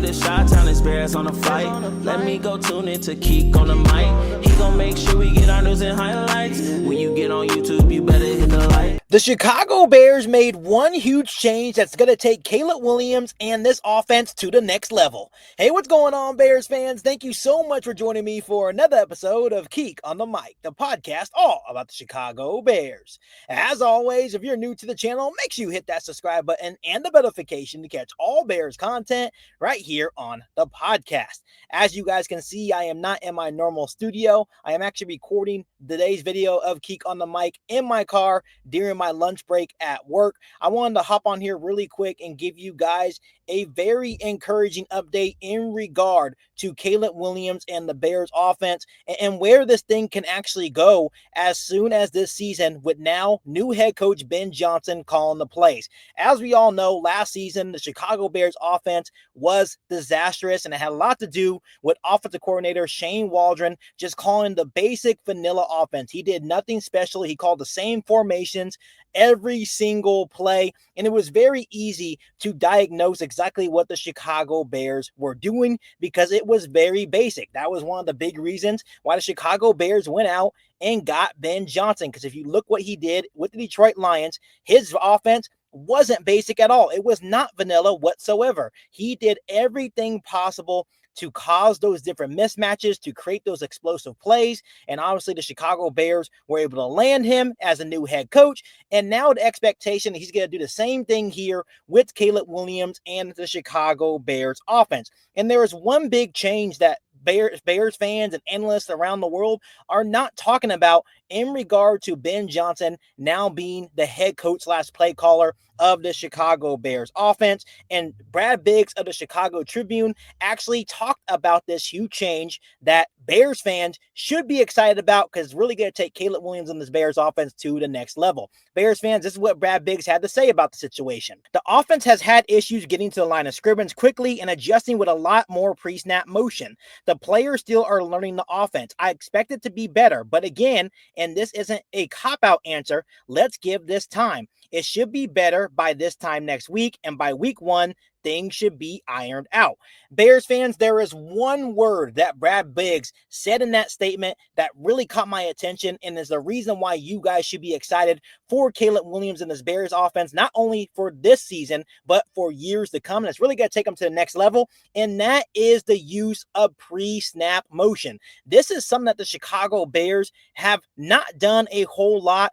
the Chi-Town experience on the flight. Let me go tune in to Keek on the mic. He gon' make sure we get our news and highlights. When you get on YouTube, you better hit the like. The Chicago Bears made one huge change that's going to take Caleb Williams and this offense to the next level. Hey, what's going on, Bears fans? Thank you so much for joining me for another episode of Keek on the Mic, the podcast all about the Chicago Bears. As always, if you're new to the channel, make sure you hit that subscribe button and the notification to catch all Bears content right here on the podcast. As you guys can see, I am not in my normal studio. I am actually recording today's video of Keek on the Mic in my car during my lunch break at work. I wanted to hop on here really quick and give you guys a very encouraging update in regard to Caleb Williams and the Bears offense and where this thing can actually go as soon as this season with now new head coach Ben Johnson calling the plays. As we all know, last season, the Chicago Bears offense was disastrous, and it had a lot to do with offensive coordinator Shane Waldron just calling the basic vanilla offense. He did nothing special. He called the same formations every single play, and it was very easy to diagnose exactly what the Chicago Bears were doing because it was very basic. That was one of the big reasons why the Chicago Bears went out and got Ben Johnson, because if you look what he did with the Detroit Lions, his offense wasn't basic at all. It was not vanilla whatsoever. He did everything possible to cause those different mismatches, to create those explosive plays. And obviously the Chicago Bears were able to land him as a new head coach. And now the expectation that he's going to do the same thing here with Caleb Williams and the Chicago Bears offense. And there is one big change that Bears fans and analysts around the world are not talking about in regard to Ben Johnson now being the head coach / play caller of the Chicago Bears offense. And Brad Biggs of the Chicago Tribune actually talked about this huge change that Bears fans should be excited about because it's really going to take Caleb Williams and this Bears offense to the next level. Bears fans, this is what Brad Biggs had to say about the situation. The offense has had issues getting to the line of scrimmage quickly and adjusting with a lot more pre-snap motion. The players still are learning the offense. I expect it to be better, but again, and this isn't a cop-out answer, let's give this time. It should be better by this time next week, and by week 1, things should be ironed out. Bears fans, there is one word that Brad Biggs said in that statement that really caught my attention and is the reason why you guys should be excited for Caleb Williams and this Bears offense, not only for this season, but for years to come. And it's really going to take them to the next level, and that is the use of pre-snap motion. This is something that the Chicago Bears have not done a whole lot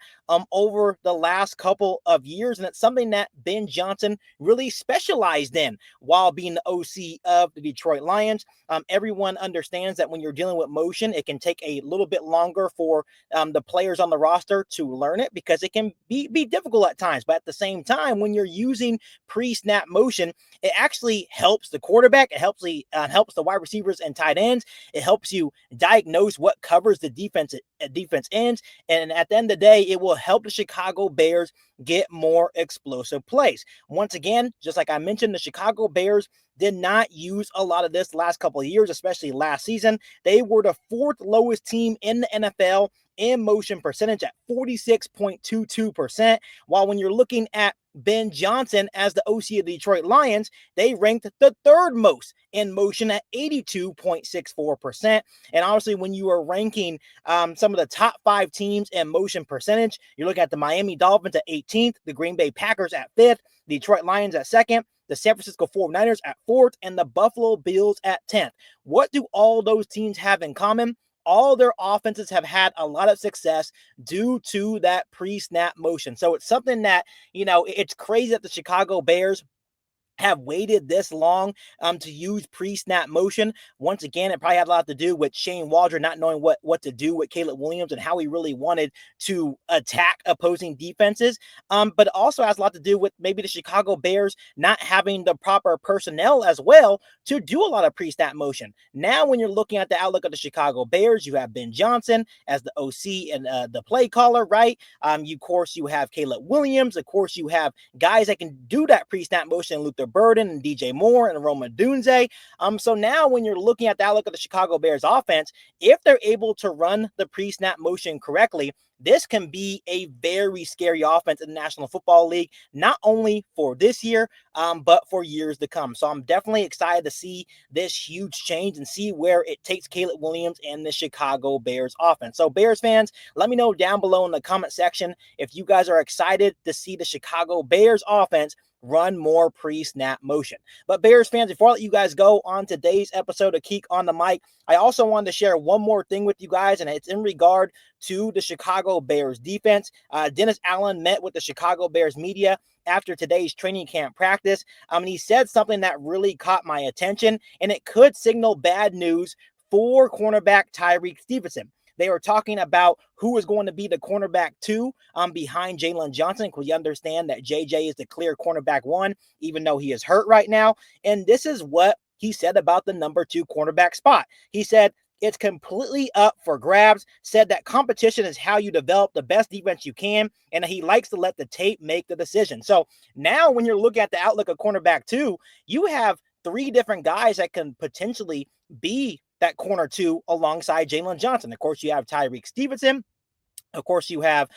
over the last couple of years, and it's something that Ben Johnson really specialized in while being the OC of the Detroit Lions. Everyone understands that when you're dealing with motion, it can take a little bit longer for the players on the roster to learn it because it can be difficult at times. But at the same time, when you're using pre-snap motion, it actually helps the quarterback. It helps the wide receivers and tight ends. It helps you diagnose what covers the defense ends. And at the end of the day, it will help the Chicago Bears get more explosive plays. Once again, just like I mentioned, the Chicago Bears did not use a lot of this last couple of years, especially last season. They were the 4th lowest team in the NFL in motion percentage at 46.22%. While when you're looking at Ben Johnson as the OC of the Detroit Lions, they ranked the 3rd most in motion at 82.64%. And obviously, when you are ranking some of the top 5 teams in motion percentage, you're looking at the Miami Dolphins at 18th, the Green Bay Packers at 5th, the Detroit Lions at 2nd, the San Francisco 49ers at 4th, and the Buffalo Bills at 10th. What do all those teams have in common? All their offenses have had a lot of success due to that pre-snap motion. So it's something that, it's crazy that the Chicago Bears have waited this long to use pre-snap motion. Once again, it probably had a lot to do with Shane Waldron not knowing what to do with Caleb Williams and how he really wanted to attack opposing defenses. But it also has a lot to do with maybe the Chicago Bears not having the proper personnel as well to do a lot of pre-snap motion. Now, when you're looking at the outlook of the Chicago Bears, you have Ben Johnson as the OC and the play caller, right? Of course, you have Caleb Williams. Of course, you have guys that can do that pre-snap motion, Luther Burden and DJ Moore and Roma Dunze. So now when you're looking at the outlook of the Chicago Bears offense, if they're able to run the pre-snap motion correctly, this can be a very scary offense in the National Football League, not only for this year, but for years to come. So I'm definitely excited to see this huge change and see where it takes Caleb Williams and the Chicago Bears offense. So Bears fans, let me know down below in the comment section if you guys are excited to see the Chicago Bears offense run more pre-snap motion. But Bears fans, before I let you guys go on today's episode of Keek on the Mic, I also wanted to share one more thing with you guys, and it's in regard to the Chicago Bears defense. Dennis Allen met with the Chicago Bears media after today's training camp practice. And he said something that really caught my attention, and it could signal bad news for cornerback Tyreek Stevenson. They were talking about who is going to be the cornerback 2 behind Jalen Johnson, because we understand that JJ is the clear cornerback 1, even though he is hurt right now. And this is what he said about the number 2 cornerback spot. He said, it's completely up for grabs, said that competition is how you develop the best defense you can, and he likes to let the tape make the decision. So now when you're looking at the outlook of cornerback 2, you have 3 different guys that can potentially be that corner 2 alongside Jalen Johnson. Of course, you have Tyreek Stevenson. Of course, you have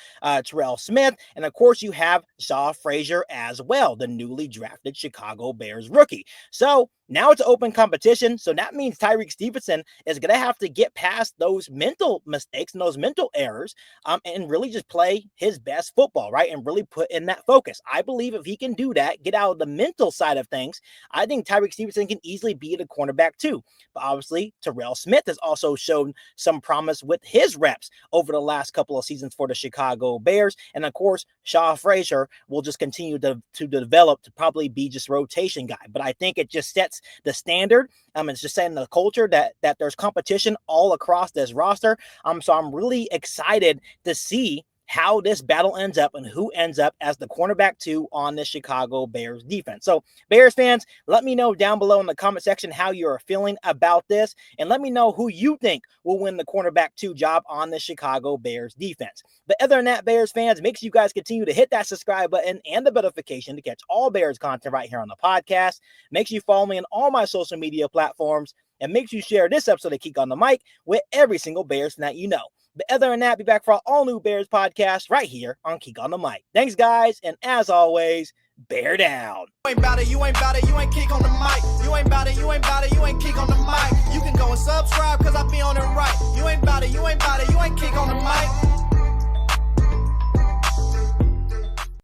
Terrell Smith, and of course, you have Shaw Frazier as well, the newly drafted Chicago Bears rookie. So now it's open competition. So that means Tyreek Stevenson is going to have to get past those mental mistakes and those mental errors and really just play his best football, right? And really put in that focus. I believe if he can do that, get out of the mental side of things, I think Tyreek Stevenson can easily be the cornerback 2. But obviously, Terrell Smith has also shown some promise with his reps over the last couple of seasons for the Chicago Bears. And of course, Shaw Frazier will just continue to develop to probably be just rotation guy. But I think it just sets the standard. It's just setting the culture that there's competition all across this roster. So I'm really excited to see how this battle ends up and who ends up as the cornerback 2 on the Chicago Bears defense. So Bears fans, let me know down below in the comment section how you're feeling about this, and let me know who you think will win the cornerback 2 job on the Chicago Bears defense. But other than that, Bears fans, make sure you guys continue to hit that subscribe button and the notification to catch all Bears content right here on the podcast. Make sure you follow me on all my social media platforms, and make sure you share this episode of Keek on the Mic with every single Bears fan that you know. But other than that, be back for our all-new Bears podcast right here on Keek on the Mic. Thanks, guys, and as always, bear down. You ain't bout it, you ain't bout it, you ain't Keek on the Mic. You ain't bout it, you ain't bout it, you ain't Keek on the Mic. You can go and subscribe, cause I be on it right. You ain't bout it, you ain't bout it, you ain't Keek on the Mic.